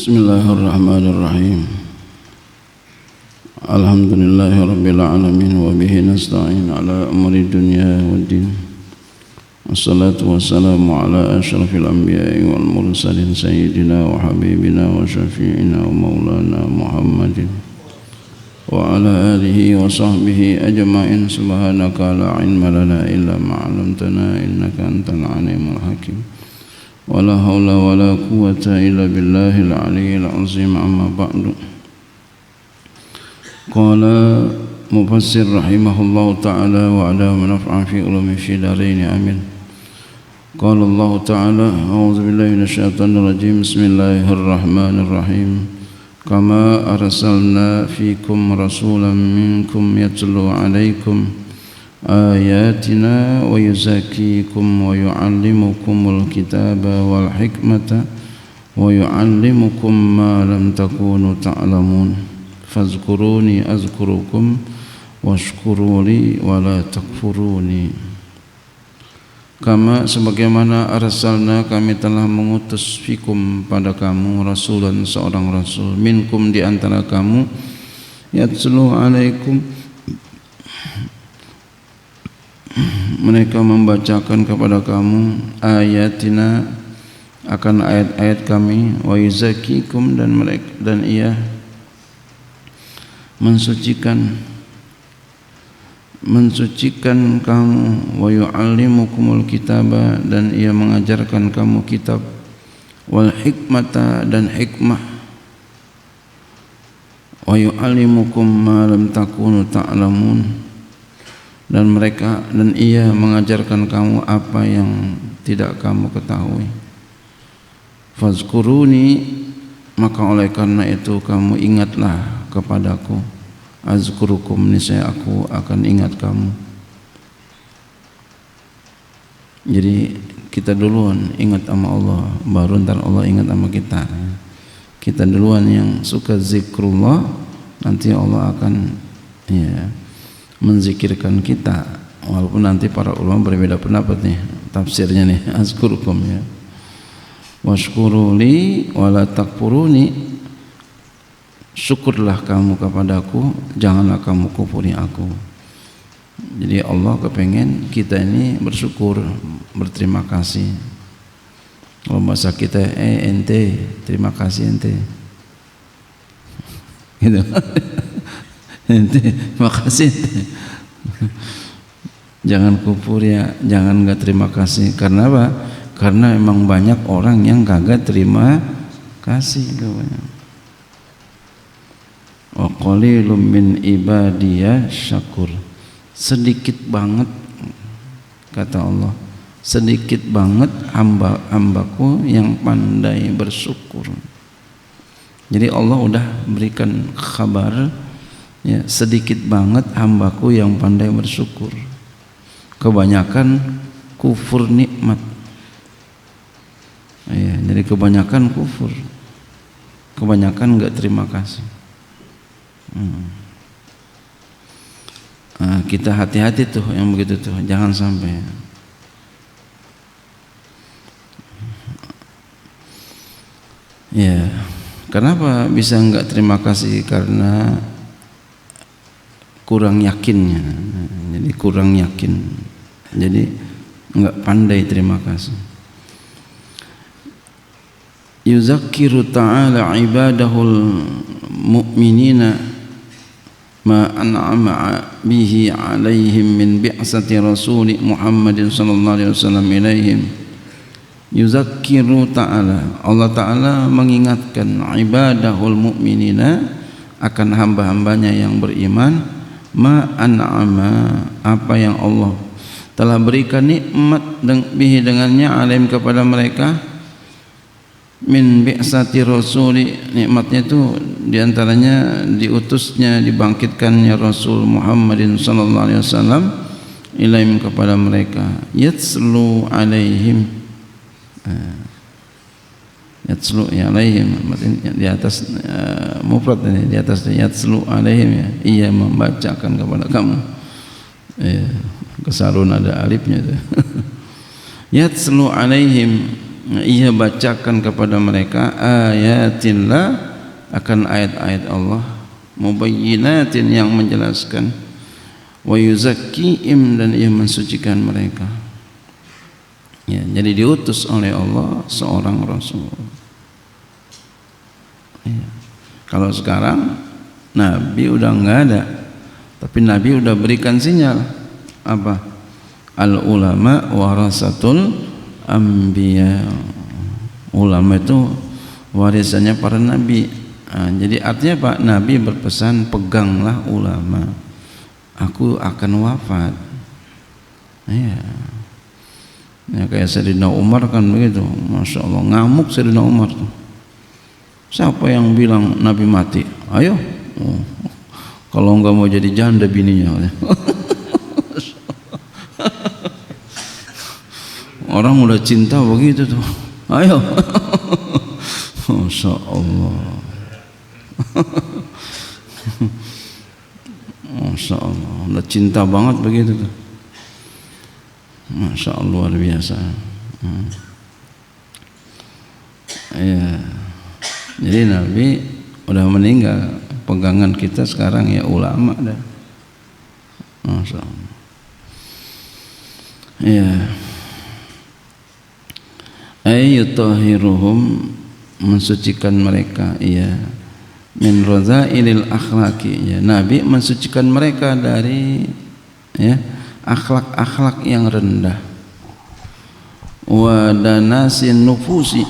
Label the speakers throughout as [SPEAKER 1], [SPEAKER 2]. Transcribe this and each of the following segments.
[SPEAKER 1] Bismillahirrahmanirrahim. Alhamdulillahirabbil alamin wa bihi nasta'in ala umuri dunya waddin. Wassalatu wassalamu ala asyrafil anbiya'i wal mursalin sayyidina wa habibina wa syafi'ina wa maulana Muhammadin wa ala alihi wa sahbihi ajma'in. Subhanaka la ilma lana illa ma 'allamtana innaka antal alimul hakim. Wala haula wala quwwata illa billahil aliyyil azim. Amma ba'du. Qala mufassir rahimahullahu ta'ala wa ala manaf'a fi ulumi fi darain amin. Qala Allah ta'ala a'udzu billahi minasyaitonir rajim. Bismillahirrahmanirrahim. Kama arsalna fikum rasulan minkum yatlu 'alaikum ayatina wa yuzakkikum wa yu'allimukumul kitaba wal hikmata wa yu'allimukum ma lam takunu ta'lamun fazkuruni azkurukum washkuruli wa la takfuruni. Kama sebagaimana arsalna kami telah mengutus fikum pada kamu rasulan seorang rasul minkum di antara kamu yatlu alaikum mereka membacakan kepada kamu ayatina akan ayat-ayat kami wa yuzakkikum dan ia mensucikan kamu wa yu'allimukumul kitaba dan ia mengajarkan kamu kitab wal hikmata dan hikmah wa yu'allimukum ma lam takunu ta'lamun dan ia mengajarkan kamu apa yang tidak kamu ketahui. Fazkuruni maka oleh karena itu kamu ingatlah kepadaku. Azkurukum niscaya aku akan ingat kamu. Jadi kita duluan ingat sama Allah, baru ntar Allah ingat sama kita. Kita duluan yang suka zikrullah, nanti Allah akan menzikirkan kita. Walaupun nanti para ulama berbeda pendapat nih tafsirnya nih. Azkurukum ya washkuruli wala takfuruni, syukurlah kamu kepadaku, janganlah kamu kufuri aku. Jadi Allah kepengen kita ini bersyukur, berterima kasih. Kalau bahasa kita ente, terima kasih ente gitu. Ente, makasih. Jangan kufur ya, jangan enggak terima kasih. Karena apa? Karena memang banyak orang yang kagak terima kasih banyak. Wa qalilum min ibadiyah syakur. Sedikit banget kata Allah, sedikit banget hamba-hambaku yang pandai bersyukur. Jadi Allah udah berikan kabar ya, sedikit banget hambaku yang pandai bersyukur. Kebanyakan kufur nikmat ya, jadi kebanyakan kufur, kebanyakan enggak terima kasih. Nah, kita hati-hati tuh yang begitu tuh, jangan sampai. Ya, kenapa bisa enggak terima kasih? Karena kurang yakinnya. Jadi kurang yakin, jadi enggak pandai terima kasih. Yuzakkiru ta'ala ibadahul mu'minina ma an'ama bihi alaihim min bi'sati rasuli Muhammadin sallallahu alaihi wasallam ilaihim. Yuzakkiru ta'ala, Allah ta'ala mengingatkan ibadahul mu'minina akan hamba-hambanya yang beriman, ma an'ama apa yang Allah telah berikan nikmat bihi dengannya alaihim kepada mereka, min bi'sati rasuli, nikmatnya itu diantaranya diutusnya, dibangkitkannya Rasul Muhammadin sallallahu alaihi wasallam ilaihim kepada mereka, yatslu alaihim, yatslu ya alaihim di atas mufrad ini, di atas yatslu alaihim ya, ia membacakan kepada kamu ya, kesarun ada alifnya itu. Yatslu alaihim ia bacakan kepada mereka ayatillah, akan ayat-ayat Allah, mubayyinatin, yang menjelaskan, wa yuzakkihim, dan ia mensucikan mereka. Ya, jadi diutus oleh Allah seorang rasul. Ya. Kalau sekarang Nabi udah enggak ada, tapi Nabi udah berikan sinyal apa? Al ulama warasatul anbiya. Ulama itu warisannya para nabi. Nah, jadi artinya Pak, Nabi berpesan peganglah ulama. Aku akan wafat. Ya. Ya kayak Sayyidina Umar kan begitu. Masya Allah, ngamuk Sayyidina Umar tuh. Siapa yang bilang Nabi mati? Ayo. Oh. Kalau enggak mau jadi janda bininya. Orang udah cinta begitu tuh. Ayo. Masya Allah. Masya Allah, udah cinta banget begitu tuh. Masya Allah, luar biasa. Ya. Jadi Nabi udah meninggal, pegangan kita sekarang ya ulama dah. Masya Allah. Ya. Ayyutahiruhum, mensucikan mereka, iya, min radzailil akhlaqi, ya, Nabi mensucikan mereka dari ya akhlak-akhlak yang rendah, wa danasin nufusi,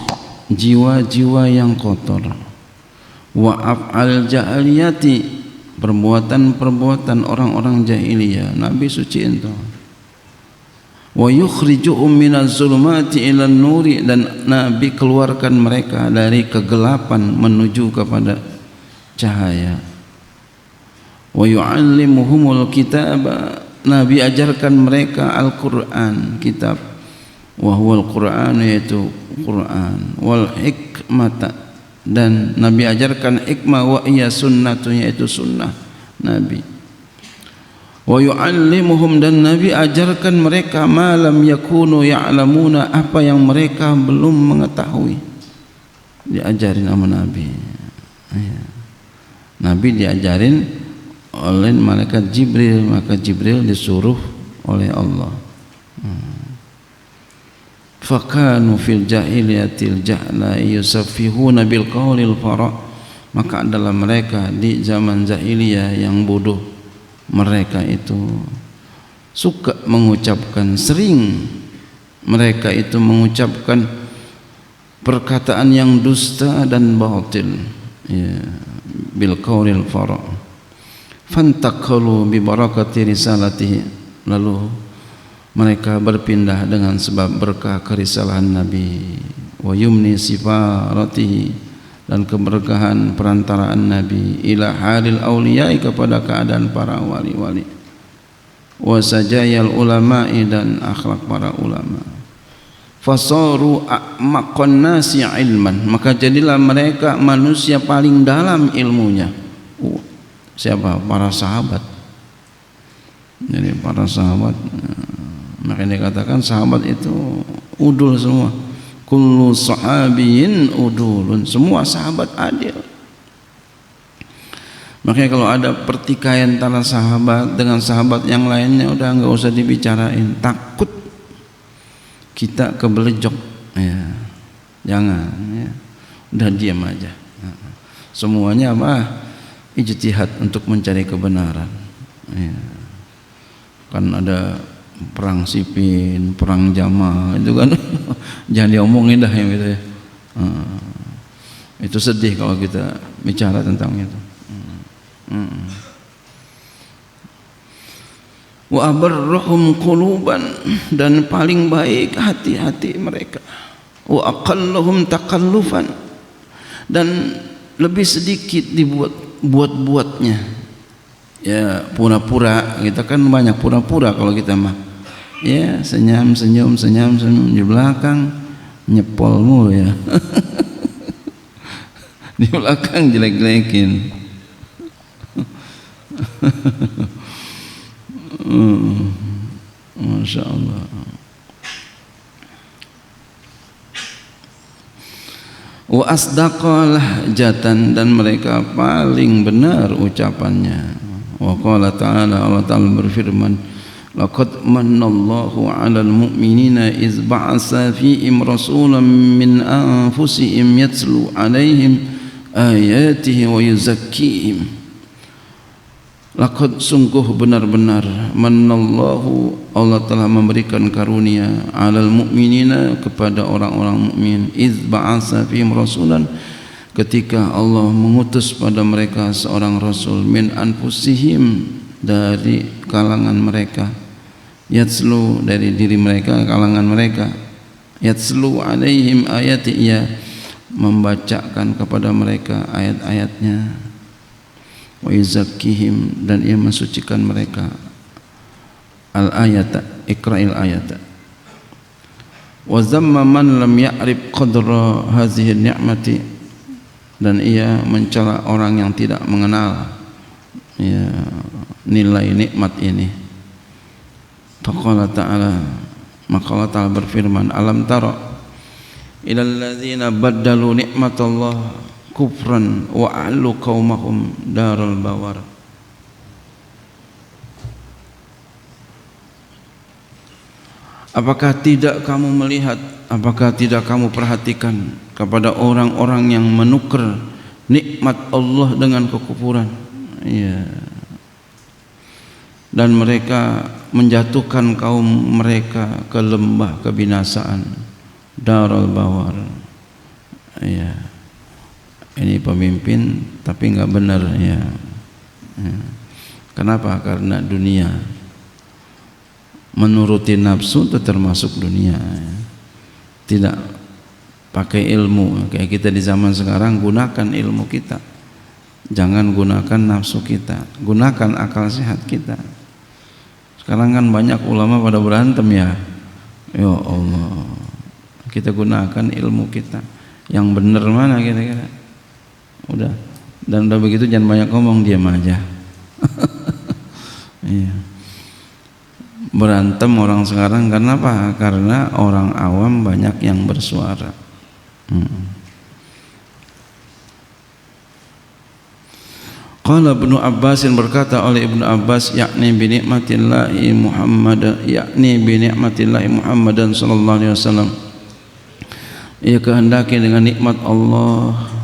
[SPEAKER 1] jiwa-jiwa yang kotor, wa af'al jahiliyati, perbuatan-perbuatan orang-orang jahiliyah Nabi suciin tuh, wa yukhrijuhum minaz zulumati ilan nuri, dan Nabi keluarkan mereka dari kegelapan menuju kepada cahaya, wa yu'allimuhumul kitaba, Nabi ajarkan mereka Al-Quran, kitab, wa huwal Quran, yaitu Quran, wal hikmata, dan Nabi ajarkan hikmah, wa iya sunnatu, yaitu sunnah Nabi, wa yu'allimuhum, dan Nabi ajarkan mereka ma lam yakunu ya'lamuna, apa yang mereka belum mengetahui, diajarin sama Nabi. Ya. Nabi diajarin oleh malaikat Jibril, maka Jibril disuruh oleh Allah. Fakanu fil jahiliyatil jahla yusaffihuna bil qaulil fara, maka adalah mereka di zaman jahiliyah yang bodoh, mereka itu suka mengucapkan, sering mereka itu mengucapkan perkataan yang dusta dan batil, ya, bil qaulil fara, fantaqalu bi barakati risalatihi, lalu mereka berpindah dengan sebab berkah kerisalahan Nabi, wa yumni sifaratihi, dan keberkahan perantaraan Nabi, ila halil awliyai, kepada keadaan para wali-wali, wa sajayal ulama'i, dan akhlak para ulama, fasaru a'maqan nasi ilman, maka jadilah mereka manusia paling dalam ilmunya. Siapa? Para sahabat. Jadi para sahabat, makanya dikatakan sahabat itu udul semua. Kullu sahabiyin udulun, semua sahabat adil. Makanya kalau ada pertikaian antara sahabat dengan sahabat yang lainnya, udah nggak usah dibicarain, takut kita kebelejok, ya, jangan, ya, udah diam aja. Semuanya apa? Ijtihad untuk mencari kebenaran. Ya. Kan ada perang Siffin, perang Jamal, itu kan jangan diomongin dah yang gitu ya. Itu sedih kalau kita bicara tentang itu. Wa abarruhum quluban, dan paling baik hati-hati mereka. Wa aqalluhum takallufan, dan lebih sedikit dibuat-buatnya. Ya, pura-pura, kita kan banyak pura-pura kalau kita mah. Ya, senyum di belakang nyepol mulu ya. Di belakang jelek-jelekin. Masya Allah. wa asdaqal lahjatan, dan mereka paling benar ucapannya. Wa qala ta'ala, Allah Ta'ala berfirman, laqad manallahu 'alal mu'minina iz ba'atsa fihim rasulan min anfusihim yatlu 'alaihim ayatihi wa yuzakkihim. Laqad, sungguh benar-benar, manallahu, Allah telah memberikan karunia, 'alal mu'minina, kepada orang-orang mukmin, iz ba'atsa fihim rasulan, ketika Allah mengutus pada mereka seorang rasul, min anfusihim, dari kalangan mereka, yatslu, dari diri mereka, kalangan mereka, yatslu 'alaihim ayati, ia membacakan kepada mereka ayat-ayatnya, wa yuzakkihim, dan ia mensucikan mereka, al-ayata, ikra'il ayata, wa zamma man lam ya'rif qadra hadhihi ni'mati, dan ia mencela orang yang tidak mengenal ya nilai nikmat ini. Faqala ta'ala, maka Allah Ta'ala berfirman, alam tara ilal ladzina baddalu nikmatallah kufran wa a'lu qaumahum daral bawar. Apakah tidak kamu melihat, apakah tidak kamu perhatikan kepada orang-orang yang menukar nikmat Allah dengan kekufuran, ya, dan mereka menjatuhkan kaum mereka ke lembah kebinasaan, daral bawar, ya. Ini pemimpin tapi nggak benar, ya. Kenapa? Karena dunia, menuruti nafsu itu termasuk dunia, ya. Tidak pakai ilmu. Kayak kita di zaman sekarang, gunakan ilmu kita, jangan gunakan nafsu kita, gunakan akal sehat kita. Sekarang kan banyak ulama pada berantem, ya. Ya Allah, kita gunakan ilmu kita, yang benar mana kira-kira. Udah, dan udah begitu jangan banyak ngomong, diam aja. Iya. Berantem orang sekarang karena apa? Karena orang awam banyak yang bersuara. Qala Ibnu Abbas, berkata oleh Ibnu Abbas, yakni bi nikmatillahi Muhammad, yakni bi nikmatillahi Muhammadan sallallahu alaihi wasallam, ia kehendaki dengan nikmat Allah,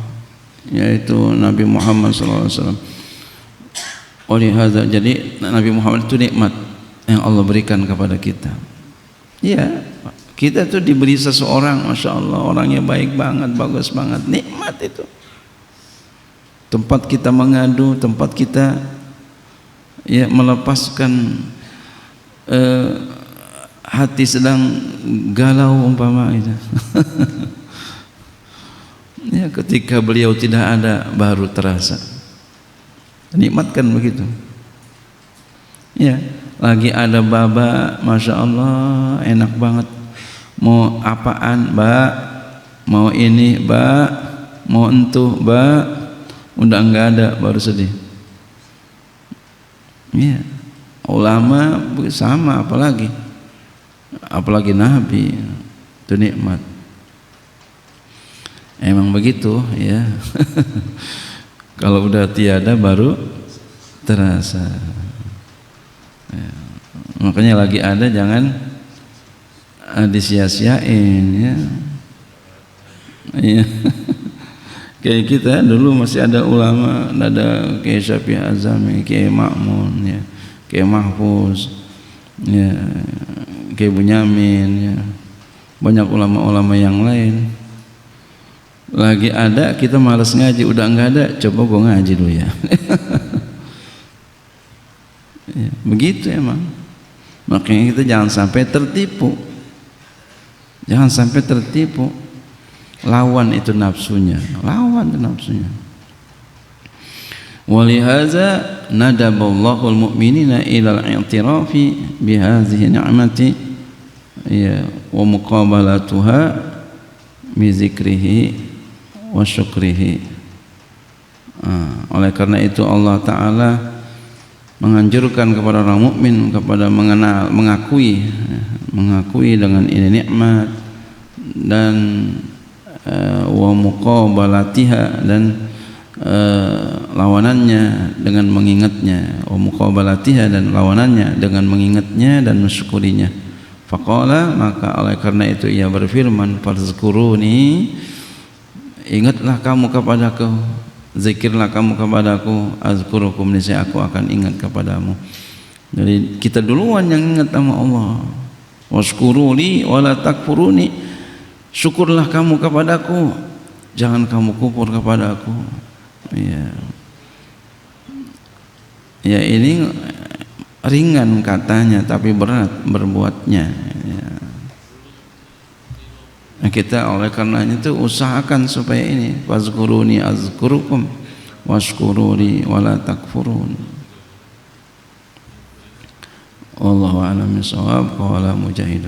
[SPEAKER 1] yaitu Nabi Muhammad sallallahu alaihi wasallam. Oleh hadza, jadi Nabi Muhammad itu nikmat yang Allah berikan kepada kita. Ya, kita tuh diberi seseorang, masya Allah, orangnya baik banget, bagus banget, nikmat itu. Tempat kita mengadu, tempat kita ya melepaskan hati sedang galau umpama itu. Ya, ketika beliau tidak ada baru terasa. Nikmat kan begitu. Ya, lagi ada baba, masya Allah, enak banget. Mau apaan, Mbak? Mau ini, Mbak? Mau entuh, Mbak? Udah enggak ada, baru sedih. Ya, ulama sama, apalagi Nabi, itu nikmat. Emang begitu, ya. Kalau udah tiada baru terasa. Ya. Makanya lagi ada jangan disia-siain, ya. Ya. Kayak kita dulu masih ada ulama, ada Kiai Syafi'i Azami, Kiai Ma'mun, ya, Kiai Mahfuz, ya, Kiai Bunyamin, ya. Banyak ulama-ulama yang lain. Lagi ada, kita malas ngaji, udah enggak ada, coba gua ngaji dulu, ya. Ya, begitu emang. Makanya kita jangan sampai tertipu. Jangan sampai tertipu. Lawan itu nafsunya, lawan itu nafsunya. Walihaza nadaballahu almu'minina ila al-i'tirafi bihadhihi ni'mati, ya, wa muqabalatuha bi dzikrihi wa syukrihi. Oleh karena itu Allah Ta'ala menganjurkan kepada orang mukmin kepada mengenal, mengakui dengan ini nikmat, dan wa muqabalatiha, dan lawanannya dengan mengingatnya, wa muqabalatiha, dan lawanannya dengan mengingatnya dan mensyukurinya. Faqala, maka oleh karena itu ia berfirman, fazkuruni, ingatlah kamu kepadaku, zikirlah kamu kepadaku, azkurukum, niscaya aku akan ingat kepadamu. Jadi kita duluan yang ingat sama Allah. Washkuruli wala takfuruni, syukurlah kamu kepadaku, jangan kamu kufur kepadaku. Ya, ya ini ringan katanya tapi berat berbuatnya. Ya. Nah, kita oleh karenanya itu usahakan supaya ini, wazkuruni azkurukum washkuruli wala takfurun. Wallahu a'lam bishawab. Qala Mujahid.